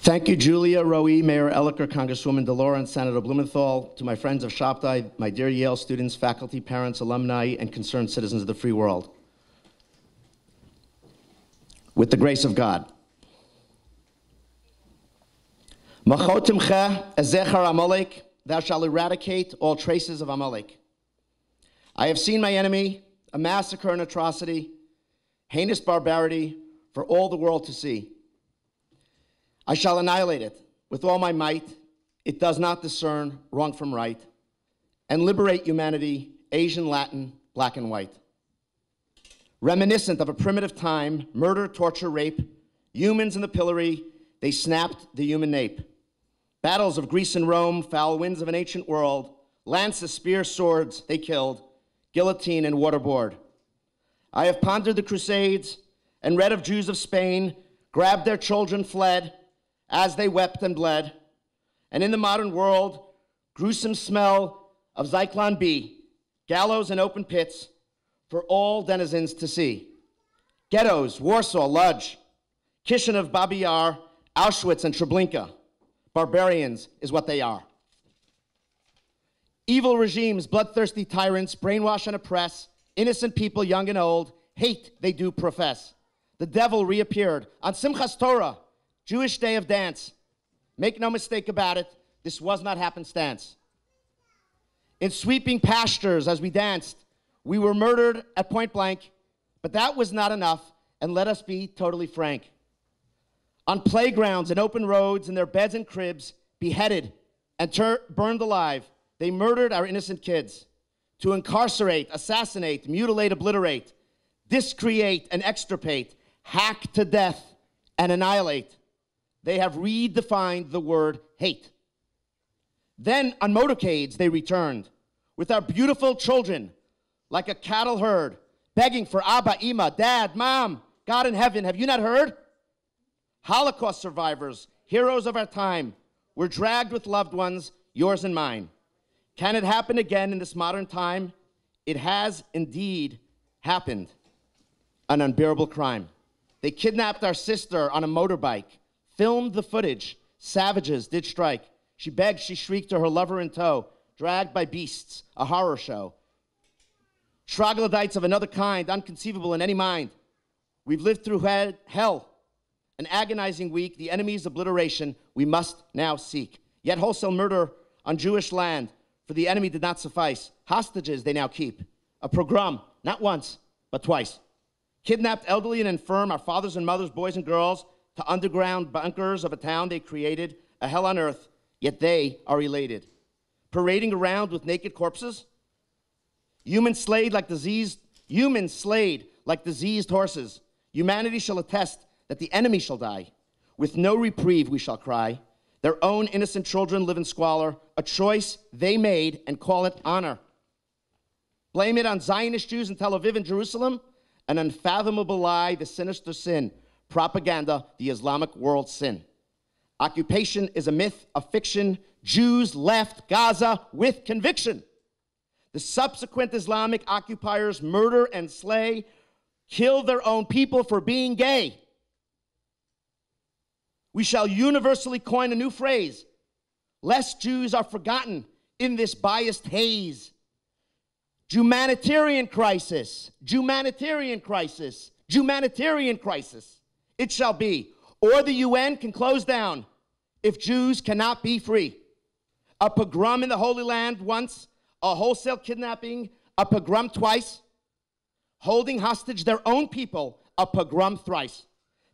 Thank you, Julia, Roe, Mayor Elicker, Congresswoman DeLauro, and Senator Blumenthal, to my friends of Shabtai, my dear Yale students, faculty, parents, alumni, and concerned citizens of the free world. With the grace of God. Machotimcha ezecher Amalek, thou shalt eradicate all traces of Amalek. I have seen my enemy, a massacre and atrocity, heinous barbarity for all the world to see. I shall annihilate it with all my might. It does not discern wrong from right, and liberate humanity, Asian, Latin, black and white. Reminiscent of a primitive time, murder, torture, rape, humans in the pillory, they snapped the human nape. Battles of Greece and Rome, foul winds of an ancient world, lances, spears, swords, they killed, guillotine and waterboard. I have pondered the Crusades and read of Jews of Spain, grabbed their children, fled, as they wept and bled. And in the modern world, gruesome smell of Zyklon B, gallows and open pits for all denizens to see. Ghettos, Warsaw, Lodz, Kishinev, Babi Yar, Auschwitz, and Treblinka. Barbarians is what they are. Evil regimes, bloodthirsty tyrants, brainwash and oppress, innocent people, young and old, hate they do profess. The devil reappeared on Simchas Torah, Jewish day of dance. Make no mistake about it, this was not happenstance. In sweeping pastures as we danced, we were murdered at point blank, but that was not enough, and let us be totally frank. On playgrounds and open roads, in their beds and cribs, beheaded and burned alive, they murdered our innocent kids. To incarcerate, assassinate, mutilate, obliterate, discreate and extirpate, hack to death and annihilate. They have redefined the word hate. Then on motorcades they returned with our beautiful children like a cattle herd, begging for Abba, Ima, Dad, Mom, God in heaven, have you not heard? Holocaust survivors, heroes of our time, were dragged with loved ones, yours and mine. Can it happen again in this modern time? It has indeed happened. An unbearable crime. They kidnapped our sister on a motorbike, filmed the footage. Savages did strike. She begged, she shrieked to her lover in tow, dragged by beasts, a horror show. Troglodytes of another kind, unconceivable in any mind. We've lived through hell, an agonizing week, the enemy's obliteration we must now seek. Yet wholesale murder on Jewish land for the enemy did not suffice. Hostages they now keep. A pogrom, not once, but twice. Kidnapped elderly and infirm, our fathers and mothers, boys and girls, to underground bunkers of a town they created, a hell on earth, yet they are elated. Parading around with naked corpses, humans slayed like diseased horses. Humanity shall attest that the enemy shall die. With no reprieve we shall cry. Their own innocent children live in squalor, a choice they made and call it honor. Blame it on Zionist Jews in Tel Aviv and Jerusalem, an unfathomable lie, the sinister sin. Propaganda, the Islamic world sin. Occupation is a myth, a fiction. Jews left Gaza with conviction. The subsequent Islamic occupiers murder and slay, kill their own people for being gay. We shall universally coin a new phrase. Less Jews are forgotten in this biased haze. Humanitarian crisis, humanitarian crisis, humanitarian crisis. It shall be. Or the UN can close down if Jews cannot be free. A pogrom in the Holy Land once, a wholesale kidnapping, a pogrom twice, holding hostage their own people, a pogrom thrice.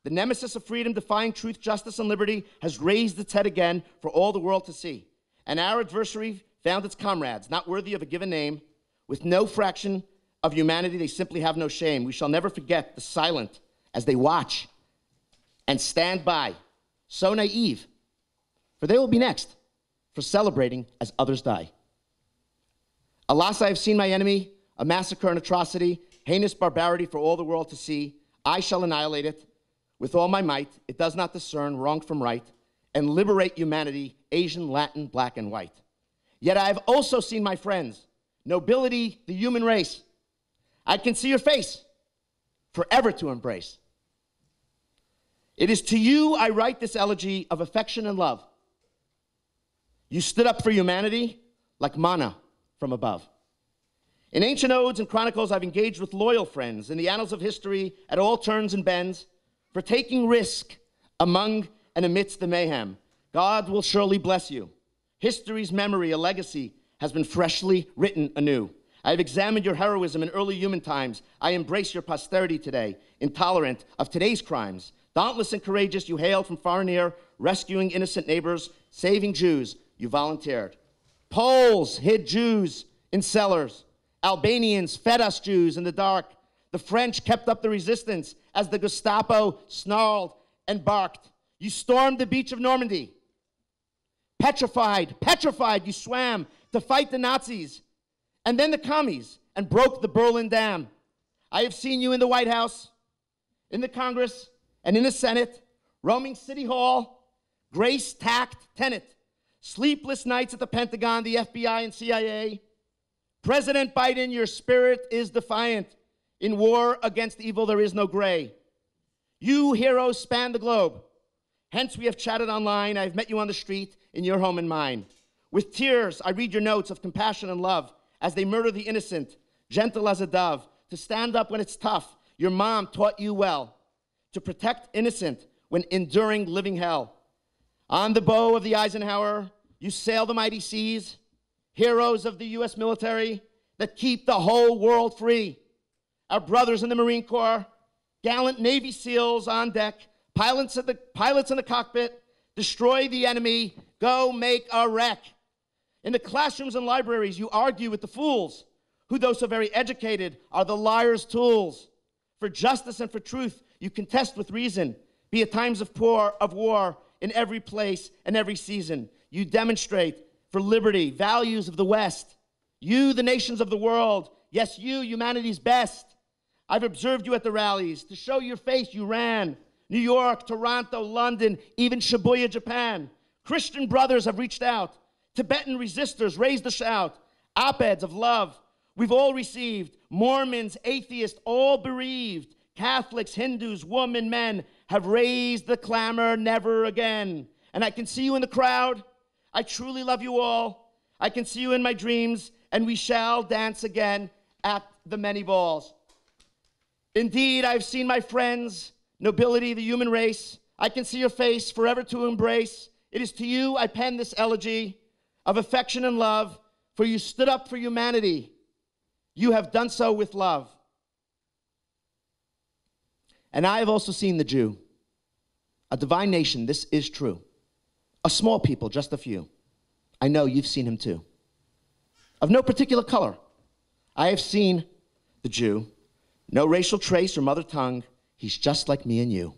The nemesis of freedom, defying truth, justice, and liberty, has raised its head again for all the world to see. And our adversary found its comrades, not worthy of a given name, with no fraction of humanity, they simply have no shame. We shall never forget the silent as they watch and stand by, so naive, for they will be next for celebrating as others die. Alas, I have seen my enemy, a massacre and atrocity, heinous barbarity for all the world to see. I shall annihilate it with all my might. It does not discern wrong from right, and liberate humanity, Asian, Latin, black, and white. Yet I have also seen my friends, nobility, the human race. I can see your face, forever to embrace. It is to you I write this elegy of affection and love. You stood up for humanity like manna from above. In ancient odes and chronicles, I've engaged with loyal friends in the annals of history at all turns and bends for taking risk among and amidst the mayhem. God will surely bless you. History's memory, a legacy, has been freshly written anew. I have examined your heroism in early human times. I embrace your posterity today, intolerant of today's crimes. Dauntless and courageous, you hailed from far and near, rescuing innocent neighbors, saving Jews, you volunteered. Poles hid Jews in cellars. Albanians fed us Jews in the dark. The French kept up the resistance as the Gestapo snarled and barked. You stormed the beach of Normandy. Petrified, you swam to fight the Nazis and then the commies and broke the Berlin Dam. I have seen you in the White House, in the Congress, and in the Senate, roaming City Hall, grace, tact, tenet, sleepless nights at the Pentagon, the FBI, and CIA. President Biden, your spirit is defiant. In war against evil, there is no gray. You heroes span the globe. Hence, we have chatted online. I have met you on the street, in your home and mine. With tears, I read your notes of compassion and love as they murder the innocent, gentle as a dove, to stand up when it's tough. Your mom taught you well to protect innocent when enduring living hell. On the bow of the Eisenhower, you sail the mighty seas, heroes of the U.S. military that keep the whole world free. Our brothers in the Marine Corps, gallant Navy SEALs on deck, pilots in the cockpit, destroy the enemy, go make a wreck. In the classrooms and libraries, you argue with the fools, who, though so very educated, are the liars' tools. For justice and for truth, you contest with reason, be it times of war, in every place and every season. You demonstrate for liberty, values of the West. You, the nations of the world. Yes, you, humanity's best. I've observed you at the rallies. To show your face, you ran. New York, Toronto, London, even Shibuya, Japan. Christian brothers have reached out. Tibetan resistors raised the shout. Op-eds of love we've all received. Mormons, atheists, all bereaved. Catholics, Hindus, women, men have raised the clamor, never again. And I can see you in the crowd. I truly love you all. I can see you in my dreams, and we shall dance again at the many balls. Indeed, I've seen my friends, nobility, the human race. I can see your face, forever to embrace. It is to you I pen this elegy of affection and love, for you stood up for humanity. You have done so with love. And I have also seen the Jew, a divine nation, this is true. A small people, just a few. I know you've seen him too. Of no particular color, I have seen the Jew, no racial trace or mother tongue, he's just like me and you.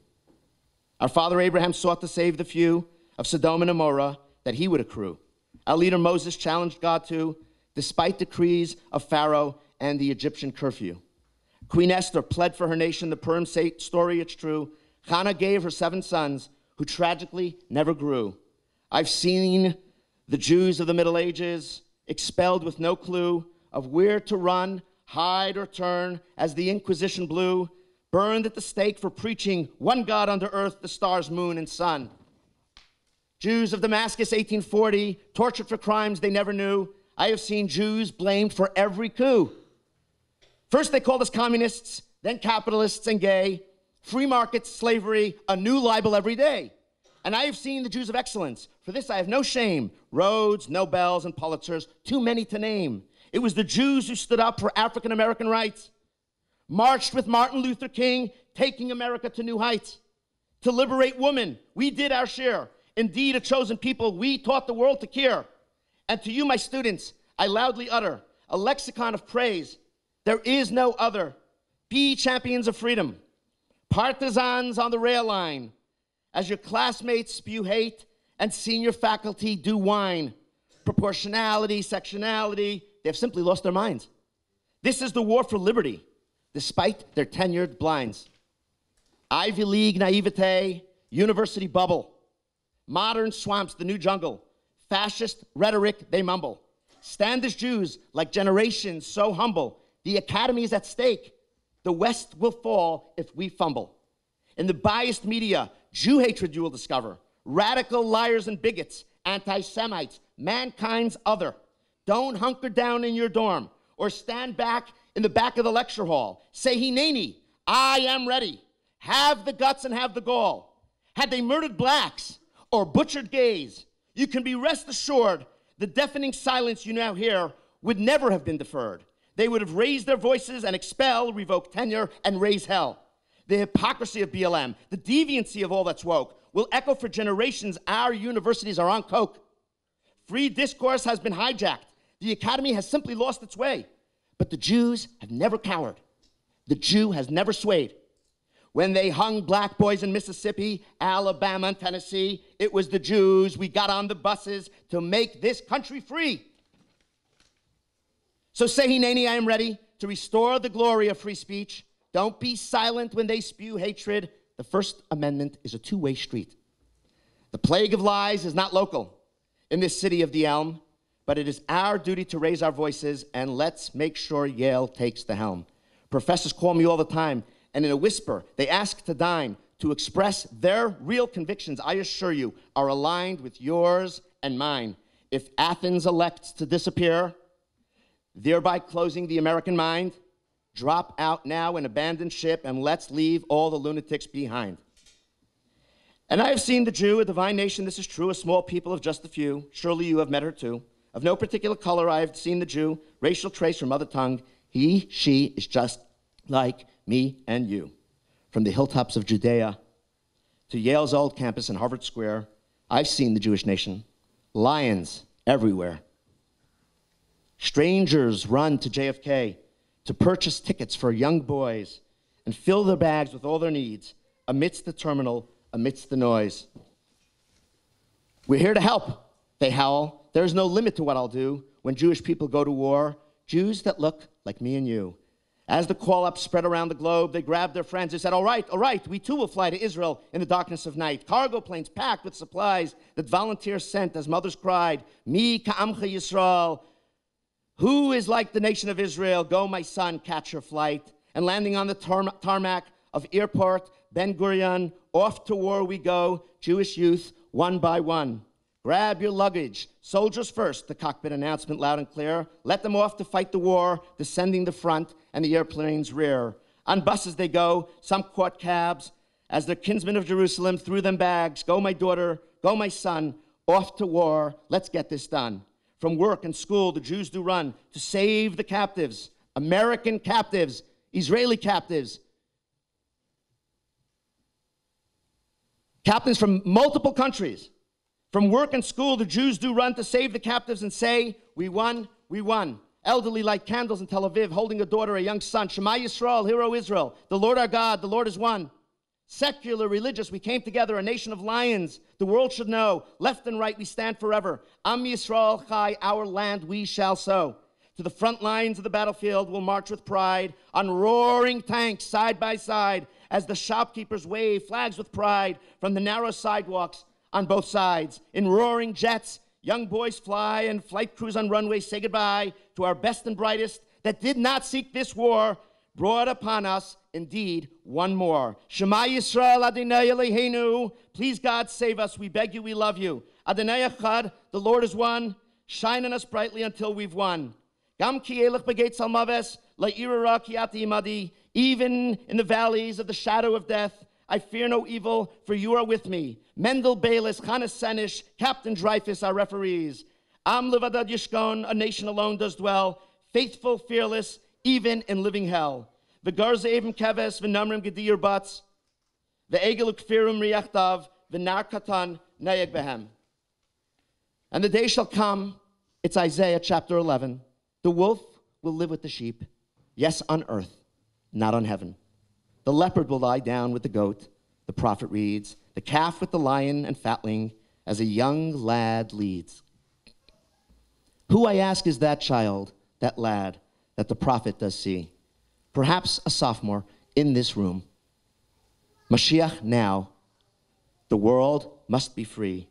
Our father Abraham sought to save the few of Sodom and Gomorrah that he would accrue. Our leader Moses challenged God to, despite decrees of Pharaoh and the Egyptian curfew. Queen Esther pled for her nation, the Purim story, it's true. Hannah gave her 7 sons who tragically never grew. I've seen the Jews of the Middle Ages expelled with no clue of where to run, hide, or turn as the Inquisition blew, burned at the stake for preaching one God under earth, the stars, moon, and sun. Jews of Damascus, 1840, tortured for crimes they never knew. I have seen Jews blamed for every coup. First they called us communists, then capitalists and gay. Free markets, slavery, a new libel every day. And I have seen the Jews of excellence. For this I have no shame. Rhodes, Nobels, and Pulitzers, too many to name. It was the Jews who stood up for African American rights, marched with Martin Luther King, taking America to new heights. To liberate women, we did our share. Indeed, a chosen people, we taught the world to care. And to you, my students, I loudly utter a lexicon of praise. There is no other. Be champions of freedom, partisans on the rail line, as your classmates spew hate and senior faculty do whine. Proportionality, sectionality, they have simply lost their minds. This is the war for liberty, despite their tenured blinds. Ivy League naivete, university bubble, modern swamps, the new jungle, fascist rhetoric they mumble. Stand as Jews like generations so humble. The academy is at stake. The West will fall if we fumble. In the biased media, Jew hatred you will discover. Radical liars and bigots, anti-Semites, mankind's other. Don't hunker down in your dorm or stand back in the back of the lecture hall. Say, Hineni, I am ready. Have the guts and have the gall. Had they murdered blacks or butchered gays, you can be rest assured the deafening silence you now hear would never have been deferred. They would have raised their voices and expel, revoke tenure, and raise hell. The hypocrisy of BLM, the deviancy of all that's woke, will echo for generations. Our universities are on coke. Free discourse has been hijacked. The academy has simply lost its way. But the Jews have never cowered. The Jew has never swayed. When they hung black boys in Mississippi, Alabama, and Tennessee, it was the Jews we got on the buses to make this country free. So say, Hineni, I am ready to restore the glory of free speech. Don't be silent when they spew hatred. The First Amendment is a two-way street. The plague of lies is not local in this city of the Elm, but it is our duty to raise our voices, and let's make sure Yale takes the helm. Professors call me all the time, and in a whisper, they ask to dine to express their real convictions, I assure you, are aligned with yours and mine. If Athens elects to disappear, thereby closing the American mind, drop out now and abandon ship, and let's leave all the lunatics behind. And I have seen the Jew, a divine nation, this is true, a small people of just a few. Surely you have met her too. Of no particular color, I have seen the Jew, racial trace from mother tongue. He, she is just like me and you. From the hilltops of Judea to Yale's old campus in Harvard Square, I've seen the Jewish nation. Lions everywhere. Strangers run to JFK to purchase tickets for young boys and fill their bags with all their needs amidst the terminal, amidst the noise. We're here to help, they howl. There's no limit to what I'll do when Jewish people go to war. Jews that look like me and you. As the call-up spread around the globe, they grabbed their friends. They said, all right, we too will fly to Israel in the darkness of night. Cargo planes packed with supplies that volunteers sent as mothers cried, Mi ka'amcha Yisrael. Who is like the nation of Israel? Go, my son, catch your flight. And landing on the tarmac of airport Ben Gurion, off to war we go, Jewish youth, one by one. Grab your luggage. Soldiers first, the cockpit announcement loud and clear. Let them off to fight the war, descending the front and the airplane's rear. On buses they go, some caught cabs. As their kinsmen of Jerusalem threw them bags. Go, my daughter, go, my son, off to war. Let's get this done. From work and school, the Jews do run to save the captives. American captives, Israeli captives. Captains from multiple countries. From work and school, the Jews do run to save the captives and say, we won, we won. Elderly light candles in Tel Aviv, holding a daughter, a young son. Shema Yisrael, hear O Israel. The Lord our God, the Lord is one. Secular, religious, we came together, a nation of lions. The world should know, left and right we stand forever. Am Yisrael Chai, our land we shall sow. To the front lines of the battlefield we'll march with pride, on roaring tanks side by side, as the shopkeepers wave flags with pride from the narrow sidewalks on both sides. In roaring jets, young boys fly, and flight crews on runways say goodbye to our best and brightest that did not seek this war, brought upon us, indeed, one more. Shema Yisrael Adonai Eloheinu, please God save us, we beg you, we love you. Adonai Echad, the Lord is one, shine on us brightly until we've won. Gam ki elech begeitz almaves, la'irara ki ati imadi, even in the valleys of the shadow of death, I fear no evil, for you are with me. Mendel Bayless, Hannes Senish, Captain Dreyfus, our referees. Am Levadad Yishkon, a nation alone does dwell, faithful, fearless, even in living hell. V'garza evim keves, v'namrim gedir bats, v'egel ukfirum riachtav, v'nar katan nayeg behem. And the day shall come, it's Isaiah chapter 11, the wolf will live with the sheep, yes, on earth, not on heaven. The leopard will lie down with the goat, the prophet reads, the calf with the lion and fatling, as a young lad leads. Who, I ask, is that child, that lad, that the prophet does see? Perhaps a sophomore in this room. Mashiach now, the world must be free.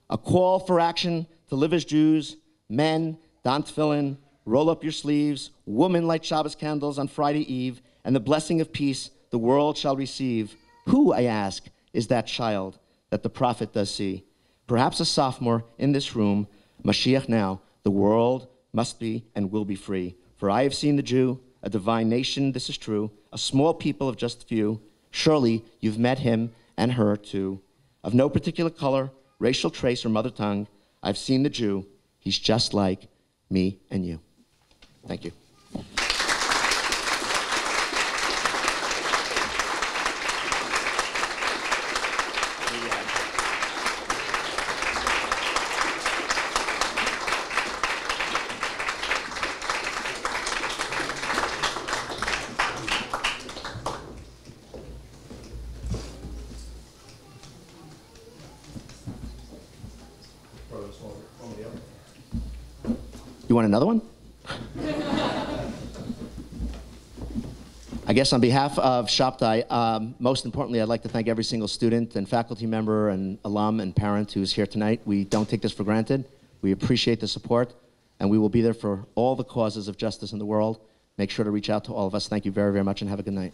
A call for action to live as Jews, men, don tefillin, roll up your sleeves, women light Shabbos candles on Friday Eve, and the blessing of peace the world shall receive. Who, I ask, is that child that the prophet does see. Perhaps a sophomore in this room, Mashiach now, the world must be and will be free. For I have seen the Jew, a divine nation, this is true, a small people of just few. Surely you've met him and her too. Of no particular color, racial trace, or mother tongue, I've seen the Jew. He's just like me and you. Thank you. You want another one? I guess on behalf of Shabtai, most importantly, I'd like to thank every single student and faculty member and alum and parent who's here tonight. We don't take this for granted. We appreciate the support, and we will be there for all the causes of justice in the world. Make sure to reach out to all of us. Thank you very, very much, and have a good night.